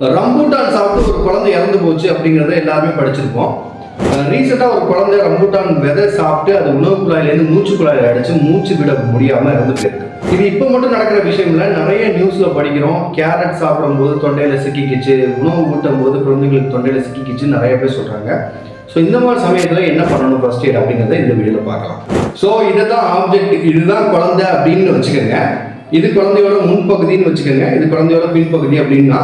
Rambutan சாப்பிட்டு ஒரு குழந்தை இறந்து போச்சு அப்படிங்கிறத எல்லாருமே படிச்சிருப்போம். ரீசெண்டாக ஒரு குழந்தை ரம்பூட்டான் விதை சாப்பிட்டு அது உணவு குழாயிலேருந்து மூச்சு குழாயில் அடிச்சு மூச்சு விட முடியாமல் இறந்து போயிருக்கு. இது இப்போ மட்டும் நடக்கிற விஷயம் இல்லை, நிறைய நியூஸில் படிக்கிறோம். கேரட் சாப்பிடும்போது தொண்டையில் சிக்கிக்கிச்சு, உணவு ஊட்டும் போது குழந்தைங்களுக்கு தொண்டையில் சிக்கிக்கிச்சு நிறைய பேர் சொல்கிறாங்க. ஸோ இந்த மாதிரி சமயத்தில் என்ன பண்ணணும் ஃபர்ஸ்ட் எய்ட் அப்படிங்கிறத இந்த வீடியோவில் பார்க்கலாம். ஸோ இதை தான் ஆப்ஜெக்ட், இதுதான் குழந்தை அப்படின்னு வச்சுக்கோங்க. இது குழந்தையோட முன்பகுதின்னு வச்சுக்கோங்க, இது குழந்தையோட பின்பகுதி. அப்படின்னா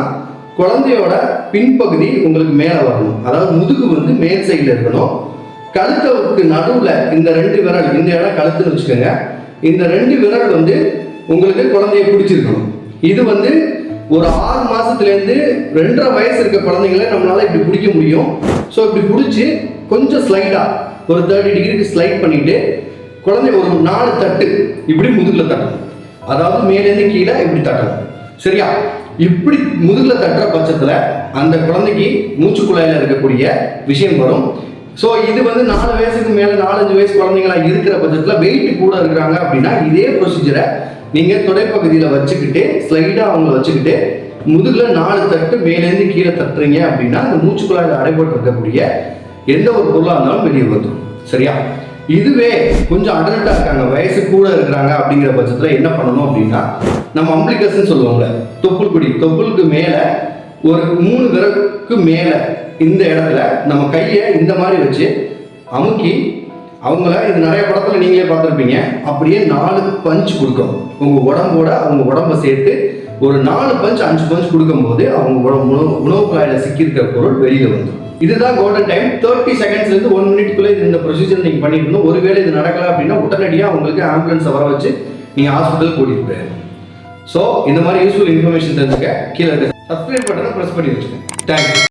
குழந்தையோட பின்பகுதி உங்களுக்கு மேலே வரணும், அதாவது முதுகு வந்து மேல் சைடில் இருக்கணும். கழுத்துக்கு நடுவில் இந்த 2 விரல், இந்த இடம் கழுத்துன்னு வச்சுக்கோங்க. இந்த 2 விரல் வந்து உங்களுக்கு குழந்தைய பிடிச்சிருக்கணும். இது வந்து ஒரு 6 மாசத்துலேருந்து 2.5 வயசு இருக்க குழந்தைங்களை நம்மளால இப்படி பிடிக்க முடியும். ஸோ இப்படி பிடிச்சி கொஞ்சம் ஸ்லைடாக ஒரு 30 டிகிரிக்கு ஸ்லைட் பண்ணிட்டு குழந்தை ஒரு 4 தட்டு இப்படி முதுகில் தட்டணும், அதாவது மேலேருந்து கீழே இப்படி தட்டணும். சரியா? இப்படி முதுகில் தட்டுற பட்சத்தில் அந்த குழந்தைக்கு மூச்சுக்குழாயில் இருக்கக்கூடிய விஷயம் வரும். ஸோ இது வந்து 4 வயசுக்கு மேலே 4-5 வயசு குழந்தைங்களா இருக்கிற பட்சத்தில் வெயிட் கூட இருக்கிறாங்க அப்படின்னா இதே ப்ரொசீஜரை நீங்கள் தொடைப்பகுதியில் வச்சுக்கிட்டு ஸ்லைடாக அவங்கள வச்சுக்கிட்டு முதுகில் 4 தட்டு மேலேருந்து கீழே தட்டுறீங்க அப்படின்னா அந்த மூச்சுக்குழாயில் அடைபட்டு இருக்கக்கூடிய எந்த ஒரு பொருளாக இருந்தாலும் வெளியே வந்துடும். சரியா? இதுவே கொஞ்சம் அடல்ட்டாக இருக்காங்க, வயசு கூட இருக்கிறாங்க அப்படிங்கிற பட்சத்தில் என்ன பண்ணணும் அப்படின்னா, நம்ம அம்பிளிகஸ்ன்னு சொல்லுவாங்க, தொப்புளுக்கு மேலே ஒரு 3 விரலுக்கு மேலே இந்த இடத்துல நம்ம கையை இந்த மாதிரி வச்சு அமுக்கி அவங்கள, இது நிறைய படத்தில் நீங்களே பார்த்துருப்பீங்க, அப்படியே 4 பஞ்ச் கொடுக்கணும். உங்கள் உடம்போட அவங்க உடம்பை சேர்த்து ஒரு 4 பஞ்ச் 5 பஞ்ச் கொடுக்கும்போது அவங்க உணவு குழாயில் சிக்கியிருக்கிற பொருள் வெளியில் வந்துடும். இதுதான் கோல்டன் டைம். 30 செகண்ட்ஸ்லேருந்து 1 மினிட்குள்ளே இந்த ப்ரொசீஜர் நீங்கள் பண்ணிக்கணும். ஒருவேளை இது நடக்கலை அப்படின்னா உடனடியாக உங்களுக்கு ஆம்புலன்ஸை வர வச்சு நீங்கள் ஹாஸ்பிட்டல் கூட்டிகிட்டு போயிடணும். ஸோ இந்த மாதிரி யூஸ்ஃபுல் இன்ஃபர்மேஷன் தெரிஞ்சுக்க கீழே இருக்க சப்ஸ்கிரைப் பட்டனை ப்ரெஸ் பண்ணி வச்சுக்கோங்க. தேங்க்யூ.